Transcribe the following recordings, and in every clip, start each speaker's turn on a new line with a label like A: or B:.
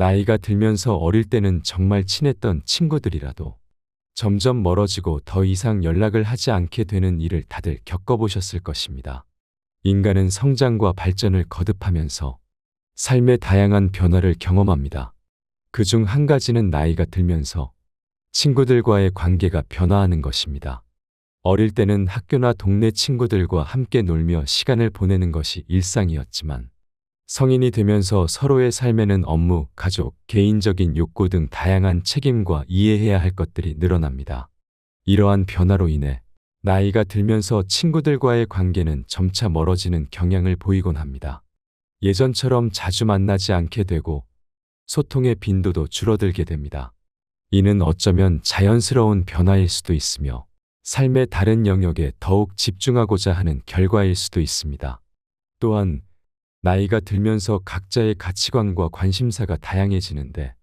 A: 나이가 들면서 어릴 때는 정말 친했던 친구들이라도 점점 멀어지고 더 이상 연락을 하지 않게 되는 일을 다들 겪어보셨을 것입니다. 인간은 성장과 발전을 거듭하면서 삶의 다양한 변화를 경험합니다. 그중 한 가지는 나이가 들면서 친구들과의 관계가 변화하는 것입니다. 어릴 때는 학교나 동네 친구들과 함께 놀며 시간을 보내는 것이 일상이었지만 성인이 되면서 서로의 삶에는 업무, 가족, 개인적인 욕구 등 다양한 책임과 이해해야 할 것들이 늘어납니다. 이러한 변화로 인해 나이가 들면서 친구들과의 관계는 점차 멀어지는 경향을 보이곤 합니다. 예전처럼 자주 만나지 않게 되고 소통의 빈도도 줄어들게 됩니다. 이는 어쩌면 자연스러운 변화일 수도 있으며 삶의 다른 영역에 더욱 집중하고자 하는 결과일 수도 있습니다. 또한 나이가 들면서 각자의 가치관과 관심사가 다양해지는데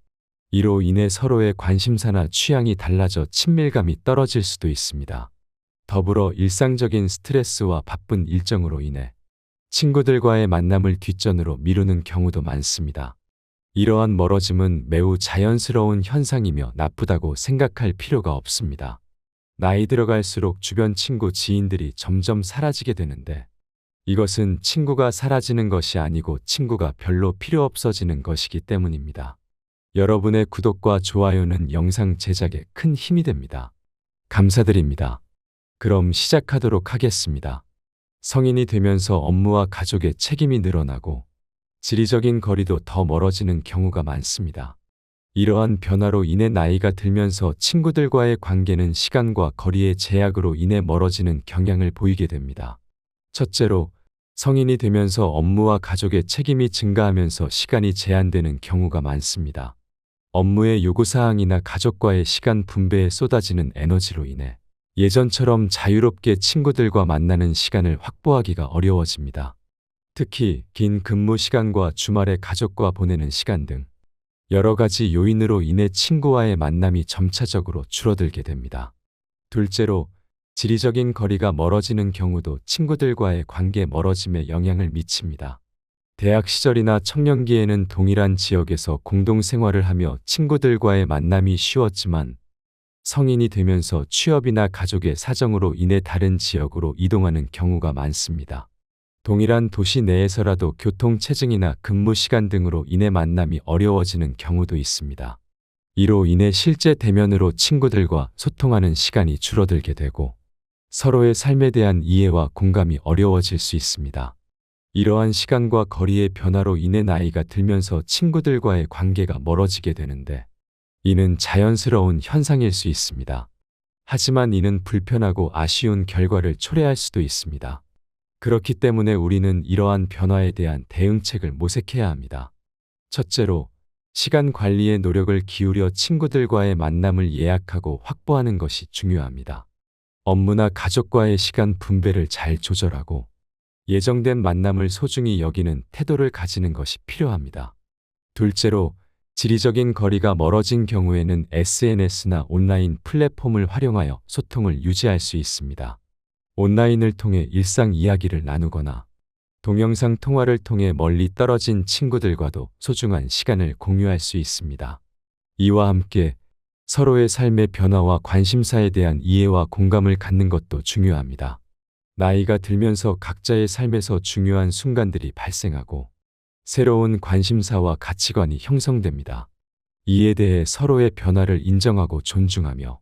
A: 이로 인해 서로의 관심사나 취향이 달라져 친밀감이 떨어질 수도 있습니다. 더불어 일상적인 스트레스와 바쁜 일정으로 인해 친구들과의 만남을 뒷전으로 미루는 경우도 많습니다. 이러한 멀어짐은 매우 자연스러운 현상이며 나쁘다고 생각할 필요가 없습니다. 나이 들어갈수록 주변 친구, 지인들이 점점 사라지게 되는데 이것은 친구가 사라지는 것이 아니고 친구가 별로 필요 없어지는 것이기 때문입니다. 여러분의 구독과 좋아요는 영상 제작에 큰 힘이 됩니다. 감사드립니다. 그럼 시작하도록 하겠습니다. 성인이 되면서 업무와 가족의 책임이 늘어나고 지리적인 거리도 더 멀어지는 경우가 많습니다. 이러한 변화로 인해 나이가 들면서 친구들과의 관계는 시간과 거리의 제약으로 인해 멀어지는 경향을 보이게 됩니다. 첫째로, 성인이 되면서 업무와 가족의 책임이 증가하면서 시간이 제한되는 경우가 많습니다. 업무의 요구사항이나 가족과의 시간 분배에 쏟아지는 에너지로 인해 예전처럼 자유롭게 친구들과 만나는 시간을 확보하기가 어려워집니다. 특히 긴 근무 시간과 주말에 가족과 보내는 시간 등 여러 가지 요인으로 인해 친구와의 만남이 점차적으로 줄어들게 됩니다. 둘째로, 지리적인 거리가 멀어지는 경우도 친구들과의 관계 멀어짐에 영향을 미칩니다. 대학 시절이나 청년기에는 동일한 지역에서 공동 생활을 하며 친구들과의 만남이 쉬웠지만 성인이 되면서 취업이나 가족의 사정으로 인해 다른 지역으로 이동하는 경우가 많습니다. 동일한 도시 내에서라도 교통체증이나 근무 시간 등으로 인해 만남이 어려워지는 경우도 있습니다. 이로 인해 실제 대면으로 친구들과 소통하는 시간이 줄어들게 되고 서로의 삶에 대한 이해와 공감이 어려워질 수 있습니다. 이러한 시간과 거리의 변화로 인해 나이가 들면서 친구들과의 관계가 멀어지게 되는데 이는 자연스러운 현상일 수 있습니다. 하지만 이는 불편하고 아쉬운 결과를 초래할 수도 있습니다. 그렇기 때문에 우리는 이러한 변화에 대한 대응책을 모색해야 합니다. 첫째로, 시간 관리에 노력을 기울여 친구들과의 만남을 예약하고 확보하는 것이 중요합니다. 업무나 가족과의 시간 분배를 잘 조절하고 예정된 만남을 소중히 여기는 태도를 가지는 것이 필요합니다. 둘째로, 지리적인 거리가 멀어진 경우에는 SNS나 온라인 플랫폼을 활용하여 소통을 유지할 수 있습니다. 온라인을 통해 일상 이야기를 나누거나 동영상 통화를 통해 멀리 떨어진 친구들과도 소중한 시간을 공유할 수 있습니다. 이와 함께 서로의 삶의 변화와 관심사에 대한 이해와 공감을 갖는 것도 중요합니다. 나이가 들면서 각자의 삶에서 중요한 순간들이 발생하고 새로운 관심사와 가치관이 형성됩니다. 이에 대해 서로의 변화를 인정하고 존중하며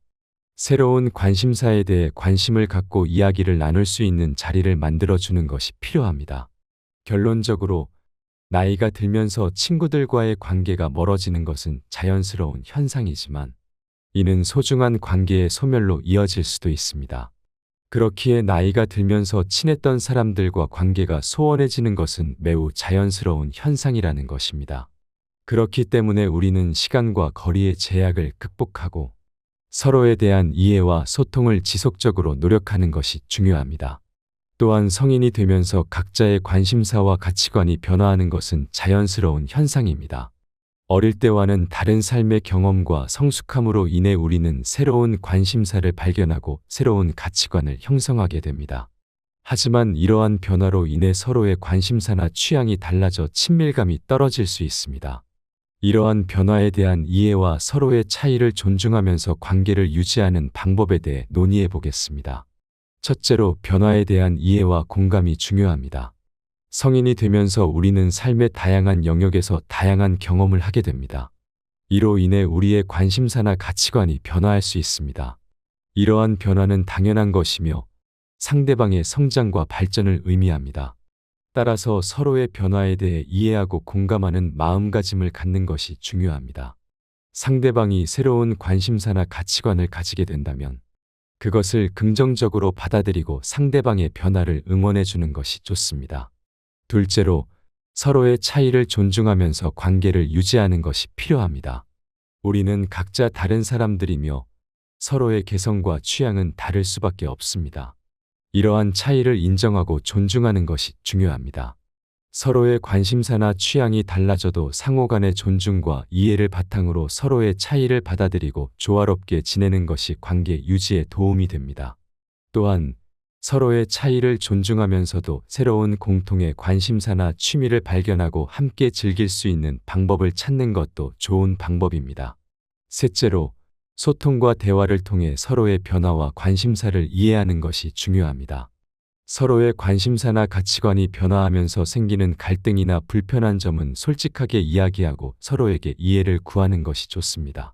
A: 새로운 관심사에 대해 관심을 갖고 이야기를 나눌 수 있는 자리를 만들어주는 것이 필요합니다. 결론적으로 나이가 들면서 친구들과의 관계가 멀어지는 것은 자연스러운 현상이지만 이는 소중한 관계의 소멸로 이어질 수도 있습니다. 그렇기에 나이가 들면서 친했던 사람들과 관계가 소원해지는 것은 매우 자연스러운 현상이라는 것입니다. 그렇기 때문에 우리는 시간과 거리의 제약을 극복하고 서로에 대한 이해와 소통을 지속적으로 노력하는 것이 중요합니다. 또한 성인이 되면서 각자의 관심사와 가치관이 변화하는 것은 자연스러운 현상입니다. 어릴 때와는 다른 삶의 경험과 성숙함으로 인해 우리는 새로운 관심사를 발견하고 새로운 가치관을 형성하게 됩니다. 하지만 이러한 변화로 인해 서로의 관심사나 취향이 달라져 친밀감이 떨어질 수 있습니다. 이러한 변화에 대한 이해와 서로의 차이를 존중하면서 관계를 유지하는 방법에 대해 논의해 보겠습니다. 첫째로 변화에 대한 이해와 공감이 중요합니다. 성인이 되면서 우리는 삶의 다양한 영역에서 다양한 경험을 하게 됩니다. 이로 인해 우리의 관심사나 가치관이 변화할 수 있습니다. 이러한 변화는 당연한 것이며 상대방의 성장과 발전을 의미합니다. 따라서 서로의 변화에 대해 이해하고 공감하는 마음가짐을 갖는 것이 중요합니다. 상대방이 새로운 관심사나 가치관을 가지게 된다면 그것을 긍정적으로 받아들이고 상대방의 변화를 응원해 주는 것이 좋습니다. 둘째로, 서로의 차이를 존중하면서 관계를 유지하는 것이 필요합니다. 우리는 각자 다른 사람들이며 서로의 개성과 취향은 다를 수밖에 없습니다. 이러한 차이를 인정하고 존중하는 것이 중요합니다. 서로의 관심사나 취향이 달라져도 상호 간의 존중과 이해를 바탕으로 서로의 차이를 받아들이고 조화롭게 지내는 것이 관계 유지에 도움이 됩니다. 또한 서로의 차이를 존중하면서도 새로운 공통의 관심사나 취미를 발견하고 함께 즐길 수 있는 방법을 찾는 것도 좋은 방법입니다. 셋째로, 소통과 대화를 통해 서로의 변화와 관심사를 이해하는 것이 중요합니다. 서로의 관심사나 가치관이 변화하면서 생기는 갈등이나 불편한 점은 솔직하게 이야기하고 서로에게 이해를 구하는 것이 좋습니다.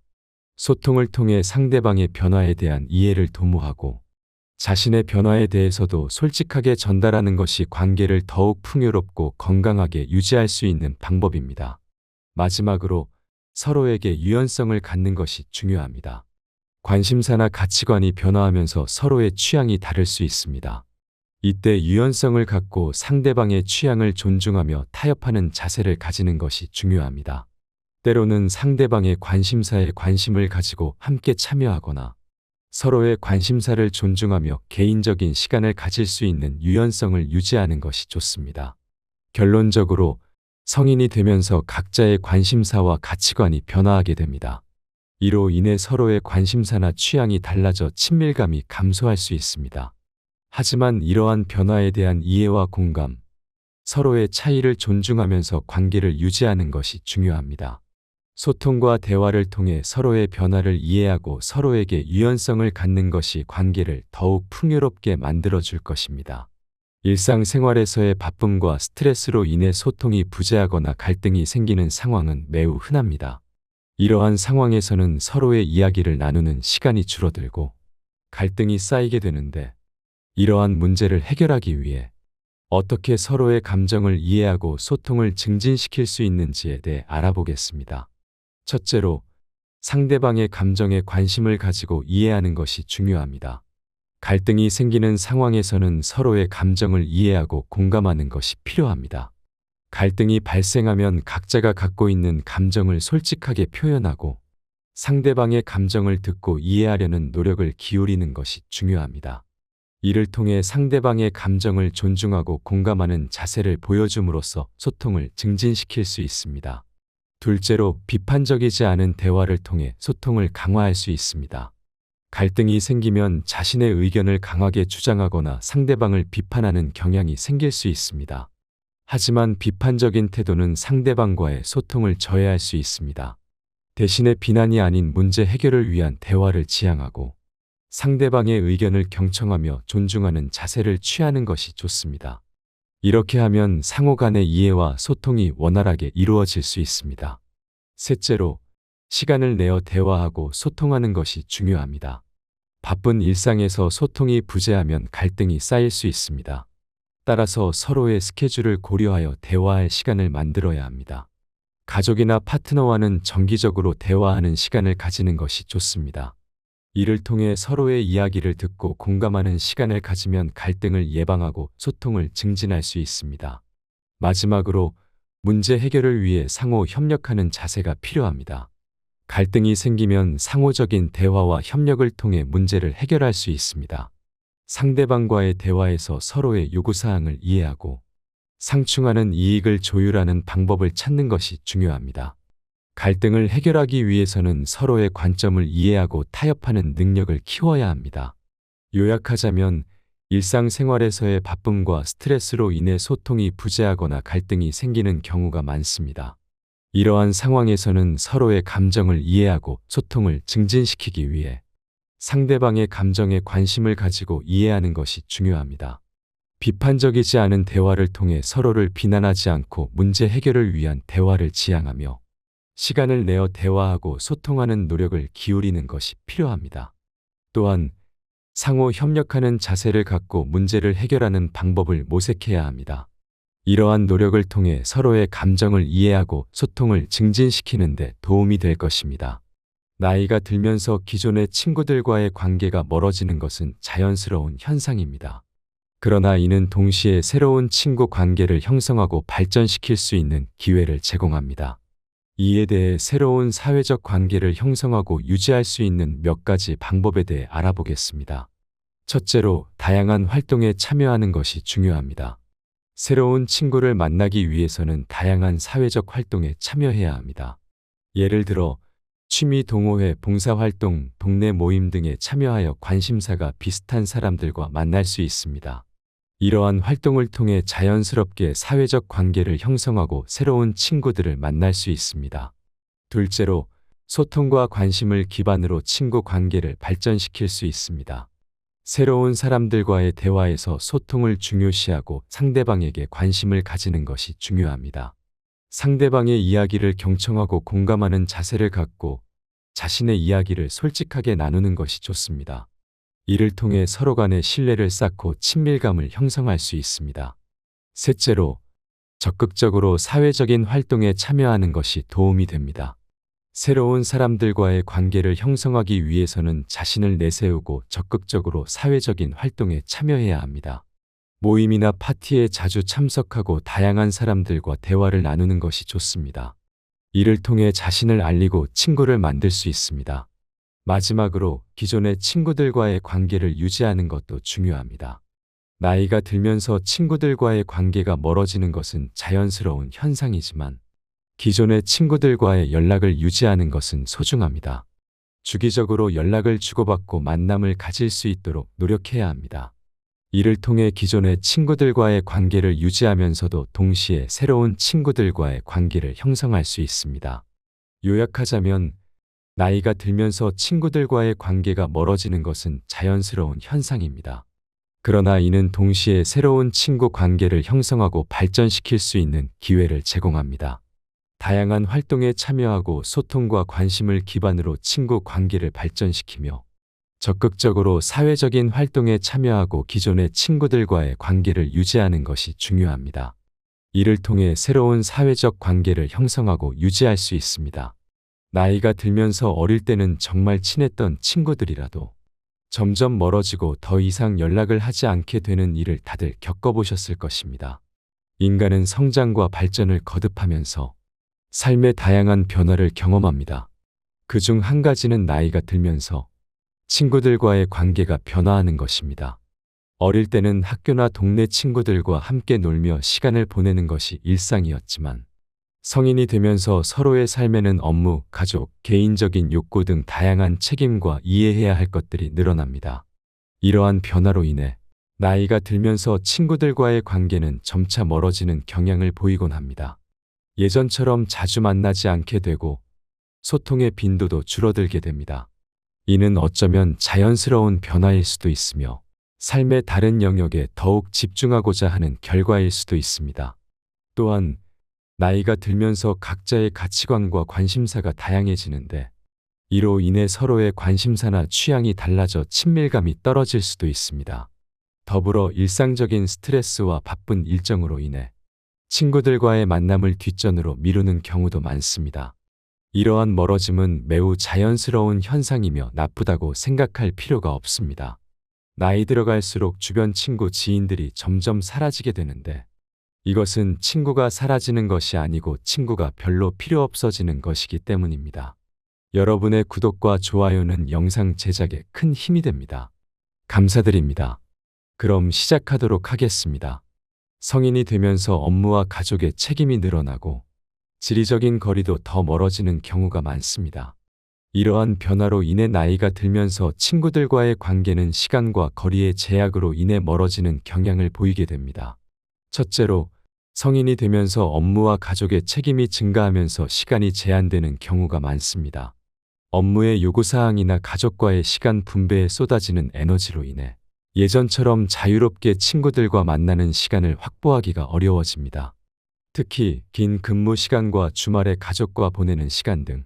A: 소통을 통해 상대방의 변화에 대한 이해를 도모하고 자신의 변화에 대해서도 솔직하게 전달하는 것이 관계를 더욱 풍요롭고 건강하게 유지할 수 있는 방법입니다. 마지막으로, 서로에게 유연성을 갖는 것이 중요합니다. 관심사나 가치관이 변화하면서 서로의 취향이 다를 수 있습니다. 이때 유연성을 갖고 상대방의 취향을 존중하며 타협하는 자세를 가지는 것이 중요합니다. 때로는 상대방의 관심사에 관심을 가지고 함께 참여하거나 서로의 관심사를 존중하며 개인적인 시간을 가질 수 있는 유연성을 유지하는 것이 좋습니다. 결론적으로 성인이 되면서 각자의 관심사와 가치관이 변화하게 됩니다. 이로 인해 서로의 관심사나 취향이 달라져 친밀감이 감소할 수 있습니다. 하지만 이러한 변화에 대한 이해와 공감, 서로의 차이를 존중하면서 관계를 유지하는 것이 중요합니다. 소통과 대화를 통해 서로의 변화를 이해하고 서로에게 유연성을 갖는 것이 관계를 더욱 풍요롭게 만들어줄 것입니다. 일상생활에서의 바쁨과 스트레스로 인해 소통이 부재하거나 갈등이 생기는 상황은 매우 흔합니다. 이러한 상황에서는 서로의 이야기를 나누는 시간이 줄어들고 갈등이 쌓이게 되는데, 이러한 문제를 해결하기 위해 어떻게 서로의 감정을 이해하고 소통을 증진시킬 수 있는지에 대해 알아보겠습니다. 첫째로, 상대방의 감정에 관심을 가지고 이해하는 것이 중요합니다. 갈등이 생기는 상황에서는 서로의 감정을 이해하고 공감하는 것이 필요합니다. 갈등이 발생하면 각자가 갖고 있는 감정을 솔직하게 표현하고 상대방의 감정을 듣고 이해하려는 노력을 기울이는 것이 중요합니다. 이를 통해 상대방의 감정을 존중하고 공감하는 자세를 보여줌으로써 소통을 증진시킬 수 있습니다. 둘째로, 비판적이지 않은 대화를 통해 소통을 강화할 수 있습니다. 갈등이 생기면 자신의 의견을 강하게 주장하거나 상대방을 비판하는 경향이 생길 수 있습니다. 하지만 비판적인 태도는 상대방과의 소통을 저해할 수 있습니다. 대신에 비난이 아닌 문제 해결을 위한 대화를 지향하고 상대방의 의견을 경청하며 존중하는 자세를 취하는 것이 좋습니다. 이렇게 하면 상호 간의 이해와 소통이 원활하게 이루어질 수 있습니다. 셋째로, 시간을 내어 대화하고 소통하는 것이 중요합니다. 바쁜 일상에서 소통이 부재하면 갈등이 쌓일 수 있습니다. 따라서 서로의 스케줄을 고려하여 대화할 시간을 만들어야 합니다. 가족이나 파트너와는 정기적으로 대화하는 시간을 가지는 것이 좋습니다. 이를 통해 서로의 이야기를 듣고 공감하는 시간을 가지면 갈등을 예방하고 소통을 증진할 수 있습니다. 마지막으로, 문제 해결을 위해 상호 협력하는 자세가 필요합니다. 갈등이 생기면 상호적인 대화와 협력을 통해 문제를 해결할 수 있습니다. 상대방과의 대화에서 서로의 요구사항을 이해하고 상충하는 이익을 조율하는 방법을 찾는 것이 중요합니다. 갈등을 해결하기 위해서는 서로의 관점을 이해하고 타협하는 능력을 키워야 합니다. 요약하자면, 일상생활에서의 바쁨과 스트레스로 인해 소통이 부재하거나 갈등이 생기는 경우가 많습니다. 이러한 상황에서는 서로의 감정을 이해하고 소통을 증진시키기 위해 상대방의 감정에 관심을 가지고 이해하는 것이 중요합니다. 비판적이지 않은 대화를 통해 서로를 비난하지 않고 문제 해결을 위한 대화를 지향하며 시간을 내어 대화하고 소통하는 노력을 기울이는 것이 필요합니다. 또한 상호 협력하는 자세를 갖고 문제를 해결하는 방법을 모색해야 합니다. 이러한 노력을 통해 서로의 감정을 이해하고 소통을 증진시키는 데 도움이 될 것입니다. 나이가 들면서 기존의 친구들과의 관계가 멀어지는 것은 자연스러운 현상입니다. 그러나 이는 동시에 새로운 친구 관계를 형성하고 발전시킬 수 있는 기회를 제공합니다. 이에 대해 새로운 사회적 관계를 형성하고 유지할 수 있는 몇 가지 방법에 대해 알아보겠습니다. 첫째로, 다양한 활동에 참여하는 것이 중요합니다. 새로운 친구를 만나기 위해서는 다양한 사회적 활동에 참여해야 합니다. 예를 들어 취미 동호회, 봉사활동, 동네 모임 등에 참여하여 관심사가 비슷한 사람들과 만날 수 있습니다. 이러한 활동을 통해 자연스럽게 사회적 관계를 형성하고 새로운 친구들을 만날 수 있습니다. 둘째로, 소통과 관심을 기반으로 친구 관계를 발전시킬 수 있습니다. 새로운 사람들과의 대화에서 소통을 중요시하고 상대방에게 관심을 가지는 것이 중요합니다. 상대방의 이야기를 경청하고 공감하는 자세를 갖고 자신의 이야기를 솔직하게 나누는 것이 좋습니다. 이를 통해 서로 간의 신뢰를 쌓고 친밀감을 형성할 수 있습니다. 셋째로, 적극적으로 사회적인 활동에 참여하는 것이 도움이 됩니다. 새로운 사람들과의 관계를 형성하기 위해서는 자신을 내세우고 적극적으로 사회적인 활동에 참여해야 합니다. 모임이나 파티에 자주 참석하고 다양한 사람들과 대화를 나누는 것이 좋습니다. 이를 통해 자신을 알리고 친구를 만들 수 있습니다. 마지막으로, 기존의 친구들과의 관계를 유지하는 것도 중요합니다. 나이가 들면서 친구들과의 관계가 멀어지는 것은 자연스러운 현상이지만 기존의 친구들과의 연락을 유지하는 것은 소중합니다. 주기적으로 연락을 주고받고 만남을 가질 수 있도록 노력해야 합니다. 이를 통해 기존의 친구들과의 관계를 유지하면서도 동시에 새로운 친구들과의 관계를 형성할 수 있습니다. 요약하자면, 나이가 들면서 친구들과의 관계가 멀어지는 것은 자연스러운 현상입니다. 그러나 이는 동시에 새로운 친구 관계를 형성하고 발전시킬 수 있는 기회를 제공합니다. 다양한 활동에 참여하고 소통과 관심을 기반으로 친구 관계를 발전시키며 적극적으로 사회적인 활동에 참여하고 기존의 친구들과의 관계를 유지하는 것이 중요합니다. 이를 통해 새로운 사회적 관계를 형성하고 유지할 수 있습니다. 나이가 들면서 어릴 때는 정말 친했던 친구들이라도 점점 멀어지고 더 이상 연락을 하지 않게 되는 일을 다들 겪어보셨을 것입니다. 인간은 성장과 발전을 거듭하면서 삶의 다양한 변화를 경험합니다. 그중 한 가지는 나이가 들면서 친구들과의 관계가 변화하는 것입니다. 어릴 때는 학교나 동네 친구들과 함께 놀며 시간을 보내는 것이 일상이었지만 성인이 되면서 서로의 삶에는 업무, 가족, 개인적인 욕구 등 다양한 책임과 이해해야 할 것들이 늘어납니다. 이러한 변화로 인해 나이가 들면서 친구들과의 관계는 점차 멀어지는 경향을 보이곤 합니다. 예전처럼 자주 만나지 않게 되고 소통의 빈도도 줄어들게 됩니다. 이는 어쩌면 자연스러운 변화일 수도 있으며 삶의 다른 영역에 더욱 집중하고자 하는 결과일 수도 있습니다. 또한 나이가 들면서 각자의 가치관과 관심사가 다양해지는데 이로 인해 서로의 관심사나 취향이 달라져 친밀감이 떨어질 수도 있습니다. 더불어 일상적인 스트레스와 바쁜 일정으로 인해 친구들과의 만남을 뒷전으로 미루는 경우도 많습니다. 이러한 멀어짐은 매우 자연스러운 현상이며 나쁘다고 생각할 필요가 없습니다. 나이 들어갈수록 주변 친구, 지인들이 점점 사라지게 되는데 이것은 친구가 사라지는 것이 아니고 친구가 별로 필요 없어지는 것이기 때문입니다. 여러분의 구독과 좋아요는 영상 제작에 큰 힘이 됩니다. 감사드립니다. 그럼 시작하도록 하겠습니다. 성인이 되면서 업무와 가족의 책임이 늘어나고 지리적인 거리도 더 멀어지는 경우가 많습니다. 이러한 변화로 인해 나이가 들면서 친구들과의 관계는 시간과 거리의 제약으로 인해 멀어지는 경향을 보이게 됩니다. 첫째로, 성인이 되면서 업무와 가족의 책임이 증가하면서 시간이 제한되는 경우가 많습니다. 업무의 요구사항이나 가족과의 시간 분배에 쏟아지는 에너지로 인해 예전처럼 자유롭게 친구들과 만나는 시간을 확보하기가 어려워집니다. 특히 긴 근무 시간과 주말에 가족과 보내는 시간 등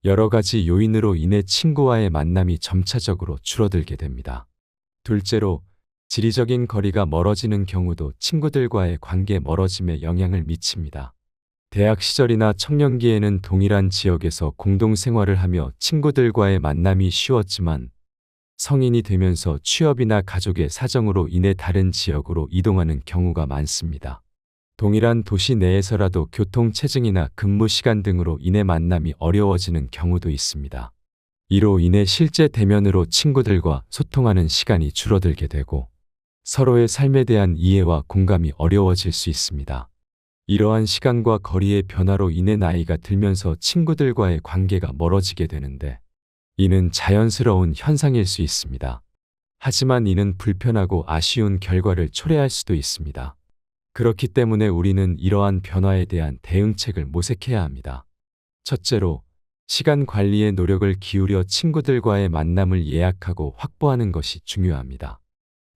A: 여러 가지 요인으로 인해 친구와의 만남이 점차적으로 줄어들게 됩니다. 둘째로, 지리적인 거리가 멀어지는 경우도 친구들과의 관계 멀어짐에 영향을 미칩니다. 대학 시절이나 청년기에는 동일한 지역에서 공동 생활을 하며 친구들과의 만남이 쉬웠지만 성인이 되면서 취업이나 가족의 사정으로 인해 다른 지역으로 이동하는 경우가 많습니다. 동일한 도시 내에서라도 교통체증이나 근무 시간 등으로 인해 만남이 어려워지는 경우도 있습니다. 이로 인해 실제 대면으로 친구들과 소통하는 시간이 줄어들게 되고 서로의 삶에 대한 이해와 공감이 어려워질 수 있습니다. 이러한 시간과 거리의 변화로 인해 나이가 들면서 친구들과의 관계가 멀어지게 되는데 이는 자연스러운 현상일 수 있습니다. 하지만 이는 불편하고 아쉬운 결과를 초래할 수도 있습니다. 그렇기 때문에 우리는 이러한 변화에 대한 대응책을 모색해야 합니다. 첫째로, 시간 관리에 노력을 기울여 친구들과의 만남을 예약하고 확보하는 것이 중요합니다.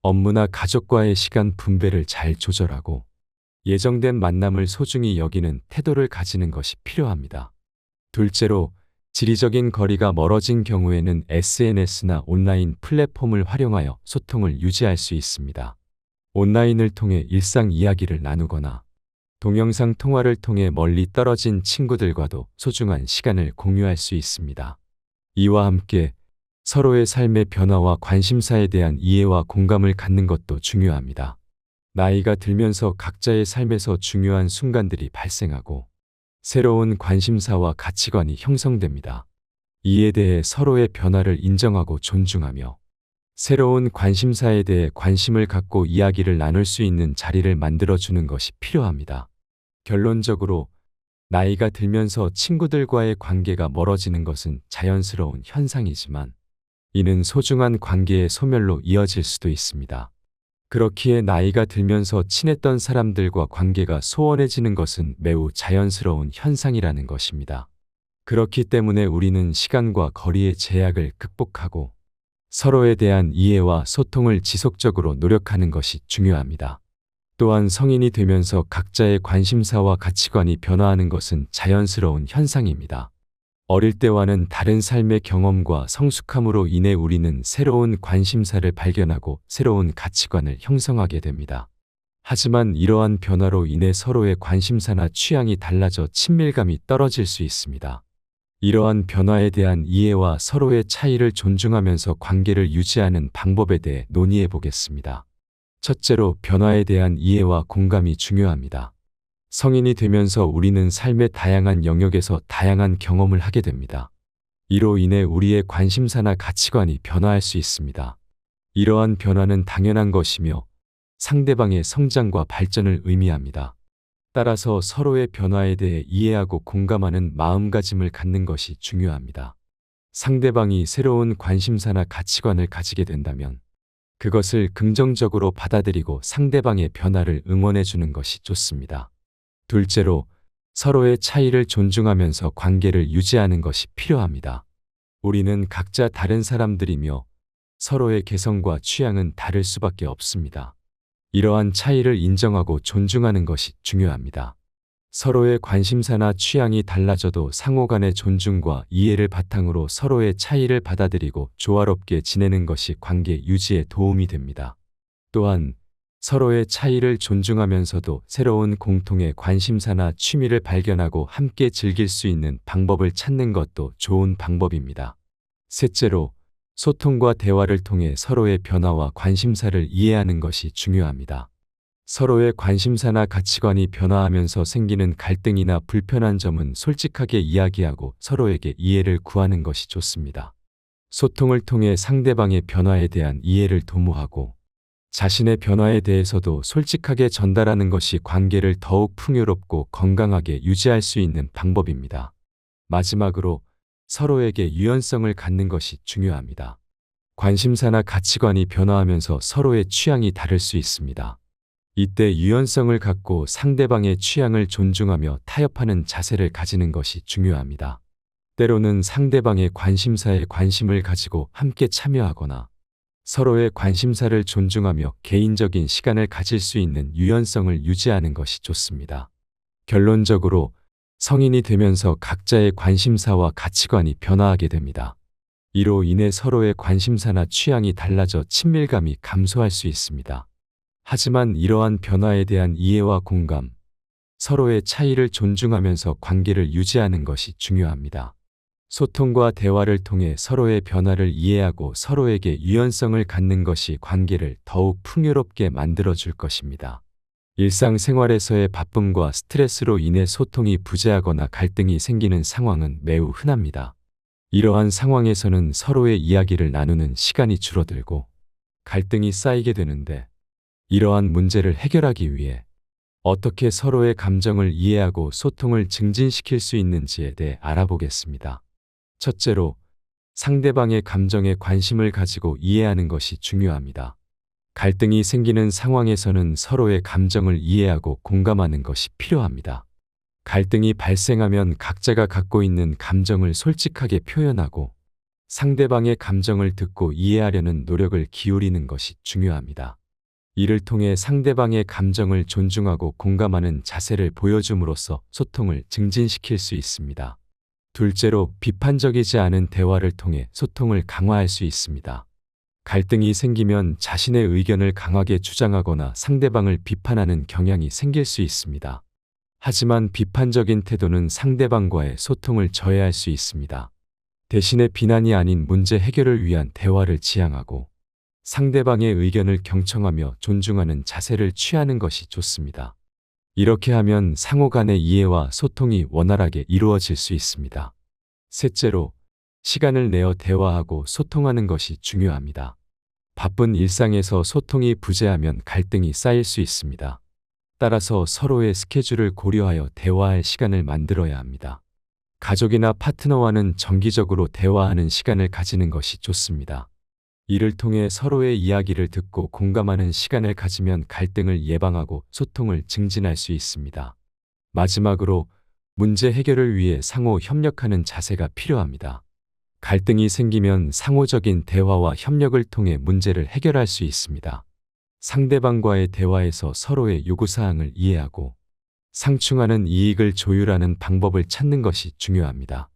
A: 업무나 가족과의 시간 분배를 잘 조절하고 예정된 만남을 소중히 여기는 태도를 가지는 것이 필요합니다. 둘째로, 지리적인 거리가 멀어진 경우에는 SNS나 온라인 플랫폼을 활용하여 소통을 유지할 수 있습니다. 온라인을 통해 일상 이야기를 나누거나 동영상 통화를 통해 멀리 떨어진 친구들과도 소중한 시간을 공유할 수 있습니다. 이와 함께 서로의 삶의 변화와 관심사에 대한 이해와 공감을 갖는 것도 중요합니다. 나이가 들면서 각자의 삶에서 중요한 순간들이 발생하고 새로운 관심사와 가치관이 형성됩니다. 이에 대해 서로의 변화를 인정하고 존중하며 새로운 관심사에 대해 관심을 갖고 이야기를 나눌 수 있는 자리를 만들어주는 것이 필요합니다. 결론적으로 나이가 들면서 친구들과의 관계가 멀어지는 것은 자연스러운 현상이지만 이는 소중한 관계의 소멸로 이어질 수도 있습니다. 그렇기에 나이가 들면서 친했던 사람들과 관계가 소원해지는 것은 매우 자연스러운 현상이라는 것입니다. 그렇기 때문에 우리는 시간과 거리의 제약을 극복하고 서로에 대한 이해와 소통을 지속적으로 노력하는 것이 중요합니다. 또한 성인이 되면서 각자의 관심사와 가치관이 변화하는 것은 자연스러운 현상입니다. 어릴 때와는 다른 삶의 경험과 성숙함으로 인해 우리는 새로운 관심사를 발견하고 새로운 가치관을 형성하게 됩니다. 하지만 이러한 변화로 인해 서로의 관심사나 취향이 달라져 친밀감이 떨어질 수 있습니다. 이러한 변화에 대한 이해와 서로의 차이를 존중하면서 관계를 유지하는 방법에 대해 논의해 보겠습니다. 첫째로, 변화에 대한 이해와 공감이 중요합니다. 성인이 되면서 우리는 삶의 다양한 영역에서 다양한 경험을 하게 됩니다. 이로 인해 우리의 관심사나 가치관이 변화할 수 있습니다. 이러한 변화는 당연한 것이며 상대방의 성장과 발전을 의미합니다. 따라서 서로의 변화에 대해 이해하고 공감하는 마음가짐을 갖는 것이 중요합니다. 상대방이 새로운 관심사나 가치관을 가지게 된다면 그것을 긍정적으로 받아들이고 상대방의 변화를 응원해 주는 것이 좋습니다. 둘째로, 서로의 차이를 존중하면서 관계를 유지하는 것이 필요합니다. 우리는 각자 다른 사람들이며 서로의 개성과 취향은 다를 수밖에 없습니다. 이러한 차이를 인정하고 존중하는 것이 중요합니다. 서로의 관심사나 취향이 달라져도 상호 간의 존중과 이해를 바탕으로 서로의 차이를 받아들이고 조화롭게 지내는 것이 관계 유지에 도움이 됩니다. 또한 서로의 차이를 존중하면서도 새로운 공통의 관심사나 취미를 발견하고 함께 즐길 수 있는 방법을 찾는 것도 좋은 방법입니다. 셋째로, 소통과 대화를 통해 서로의 변화와 관심사를 이해하는 것이 중요합니다. 서로의 관심사나 가치관이 변화하면서 생기는 갈등이나 불편한 점은 솔직하게 이야기하고 서로에게 이해를 구하는 것이 좋습니다. 소통을 통해 상대방의 변화에 대한 이해를 도모하고 자신의 변화에 대해서도 솔직하게 전달하는 것이 관계를 더욱 풍요롭고 건강하게 유지할 수 있는 방법입니다. 마지막으로 서로에게 유연성을 갖는 것이 중요합니다. 관심사나 가치관이 변화하면서 서로의 취향이 다를 수 있습니다. 이때 유연성을 갖고 상대방의 취향을 존중하며 타협하는 자세를 가지는 것이 중요합니다. 때로는 상대방의 관심사에 관심을 가지고 함께 참여하거나 서로의 관심사를 존중하며 개인적인 시간을 가질 수 있는 유연성을 유지하는 것이 좋습니다. 결론적으로 성인이 되면서 각자의 관심사와 가치관이 변화하게 됩니다. 이로 인해 서로의 관심사나 취향이 달라져 친밀감이 감소할 수 있습니다. 하지만 이러한 변화에 대한 이해와 공감, 서로의 차이를 존중하면서 관계를 유지하는 것이 중요합니다. 소통과 대화를 통해 서로의 변화를 이해하고 서로에게 유연성을 갖는 것이 관계를 더욱 풍요롭게 만들어줄 것입니다. 일상생활에서의 바쁨과 스트레스로 인해 소통이 부재하거나 갈등이 생기는 상황은 매우 흔합니다. 이러한 상황에서는 서로의 이야기를 나누는 시간이 줄어들고 갈등이 쌓이게 되는데, 이러한 문제를 해결하기 위해 어떻게 서로의 감정을 이해하고 소통을 증진시킬 수 있는지에 대해 알아보겠습니다. 첫째로, 상대방의 감정에 관심을 가지고 이해하는 것이 중요합니다. 갈등이 생기는 상황에서는 서로의 감정을 이해하고 공감하는 것이 필요합니다. 갈등이 발생하면 각자가 갖고 있는 감정을 솔직하게 표현하고 상대방의 감정을 듣고 이해하려는 노력을 기울이는 것이 중요합니다. 이를 통해 상대방의 감정을 존중하고 공감하는 자세를 보여줌으로써 소통을 증진시킬 수 있습니다. 둘째로, 비판적이지 않은 대화를 통해 소통을 강화할 수 있습니다. 갈등이 생기면 자신의 의견을 강하게 주장하거나 상대방을 비판하는 경향이 생길 수 있습니다. 하지만 비판적인 태도는 상대방과의 소통을 저해할 수 있습니다. 대신에 비난이 아닌 문제 해결을 위한 대화를 지향하고 상대방의 의견을 경청하며 존중하는 자세를 취하는 것이 좋습니다. 이렇게 하면 상호 간의 이해와 소통이 원활하게 이루어질 수 있습니다. 셋째로, 시간을 내어 대화하고 소통하는 것이 중요합니다. 바쁜 일상에서 소통이 부재하면 갈등이 쌓일 수 있습니다. 따라서 서로의 스케줄을 고려하여 대화할 시간을 만들어야 합니다. 가족이나 파트너와는 정기적으로 대화하는 시간을 가지는 것이 좋습니다. 이를 통해 서로의 이야기를 듣고 공감하는 시간을 가지면 갈등을 예방하고 소통을 증진할 수 있습니다. 마지막으로, 문제 해결을 위해 상호 협력하는 자세가 필요합니다. 갈등이 생기면 상호적인 대화와 협력을 통해 문제를 해결할 수 있습니다. 상대방과의 대화에서 서로의 요구사항을 이해하고 상충하는 이익을 조율하는 방법을 찾는 것이 중요합니다.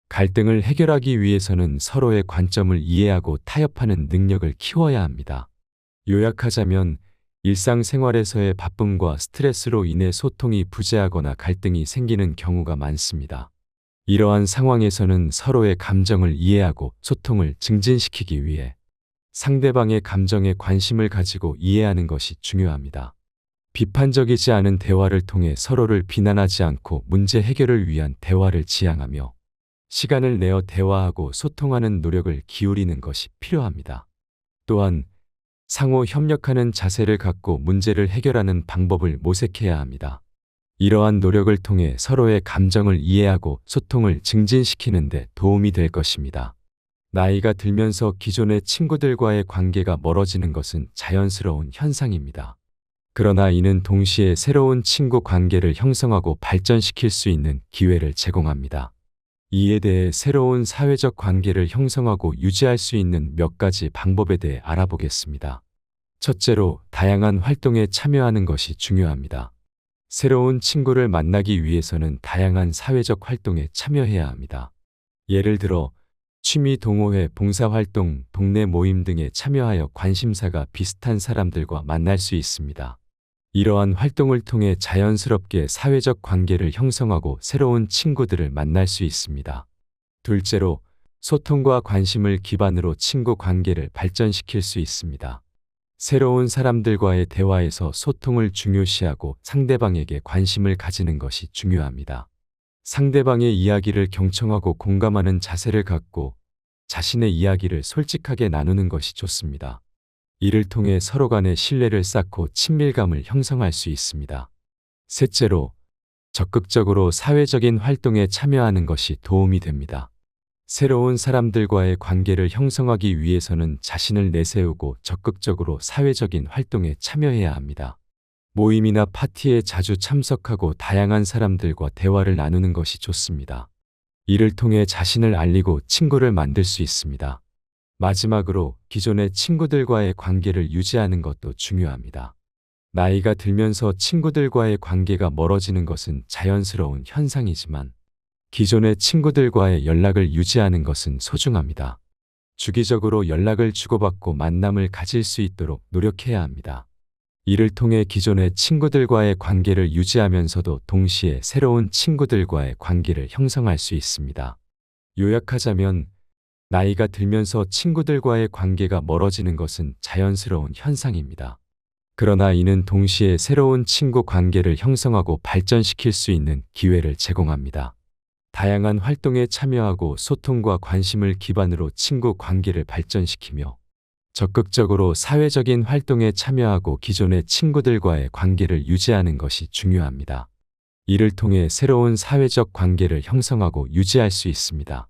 A: 갈등을 해결하기 위해서는 서로의 관점을 이해하고 타협하는 능력을 키워야 합니다. 요약하자면, 일상생활에서의 바쁨과 스트레스로 인해 소통이 부재하거나 갈등이 생기는 경우가 많습니다. 이러한 상황에서는 서로의 감정을 이해하고 소통을 증진시키기 위해 상대방의 감정에 관심을 가지고 이해하는 것이 중요합니다. 비판적이지 않은 대화를 통해 서로를 비난하지 않고 문제 해결을 위한 대화를 지향하며 시간을 내어 대화하고 소통하는 노력을 기울이는 것이 필요합니다. 또한 상호 협력하는 자세를 갖고 문제를 해결하는 방법을 모색해야 합니다. 이러한 노력을 통해 서로의 감정을 이해하고 소통을 증진시키는 데 도움이 될 것입니다. 나이가 들면서 기존의 친구들과의 관계가 멀어지는 것은 자연스러운 현상입니다. 그러나 이는 동시에 새로운 친구 관계를 형성하고 발전시킬 수 있는 기회를 제공합니다. 이에 대해 새로운 사회적 관계를 형성하고 유지할 수 있는 몇 가지 방법에 대해 알아보겠습니다. 첫째로, 다양한 활동에 참여하는 것이 중요합니다. 새로운 친구를 만나기 위해서는 다양한 사회적 활동에 참여해야 합니다. 예를 들어 취미 동호회, 봉사활동, 동네 모임 등에 참여하여 관심사가 비슷한 사람들과 만날 수 있습니다. 이러한 활동을 통해 자연스럽게 사회적 관계를 형성하고 새로운 친구들을 만날 수 있습니다. 둘째로, 소통과 관심을 기반으로 친구 관계를 발전시킬 수 있습니다. 새로운 사람들과의 대화에서 소통을 중요시하고 상대방에게 관심을 가지는 것이 중요합니다. 상대방의 이야기를 경청하고 공감하는 자세를 갖고 자신의 이야기를 솔직하게 나누는 것이 좋습니다. 이를 통해 서로 간의 신뢰를 쌓고 친밀감을 형성할 수 있습니다. 셋째로, 적극적으로 사회적인 활동에 참여하는 것이 도움이 됩니다. 새로운 사람들과의 관계를 형성하기 위해서는 자신을 내세우고 적극적으로 사회적인 활동에 참여해야 합니다. 모임이나 파티에 자주 참석하고 다양한 사람들과 대화를 나누는 것이 좋습니다. 이를 통해 자신을 알리고 친구를 만들 수 있습니다. 마지막으로 기존의 친구들과의 관계를 유지하는 것도 중요합니다. 나이가 들면서 친구들과의 관계가 멀어지는 것은 자연스러운 현상이지만 기존의 친구들과의 연락을 유지하는 것은 소중합니다. 주기적으로 연락을 주고받고 만남을 가질 수 있도록 노력해야 합니다. 이를 통해 기존의 친구들과의 관계를 유지하면서도 동시에 새로운 친구들과의 관계를 형성할 수 있습니다. 요약하자면 나이가 들면서 친구들과의 관계가 멀어지는 것은 자연스러운 현상입니다. 그러나 이는 동시에 새로운 친구 관계를 형성하고 발전시킬 수 있는 기회를 제공합니다. 다양한 활동에 참여하고 소통과 관심을 기반으로 친구 관계를 발전시키며 적극적으로 사회적인 활동에 참여하고 기존의 친구들과의 관계를 유지하는 것이 중요합니다. 이를 통해 새로운 사회적 관계를 형성하고 유지할 수 있습니다.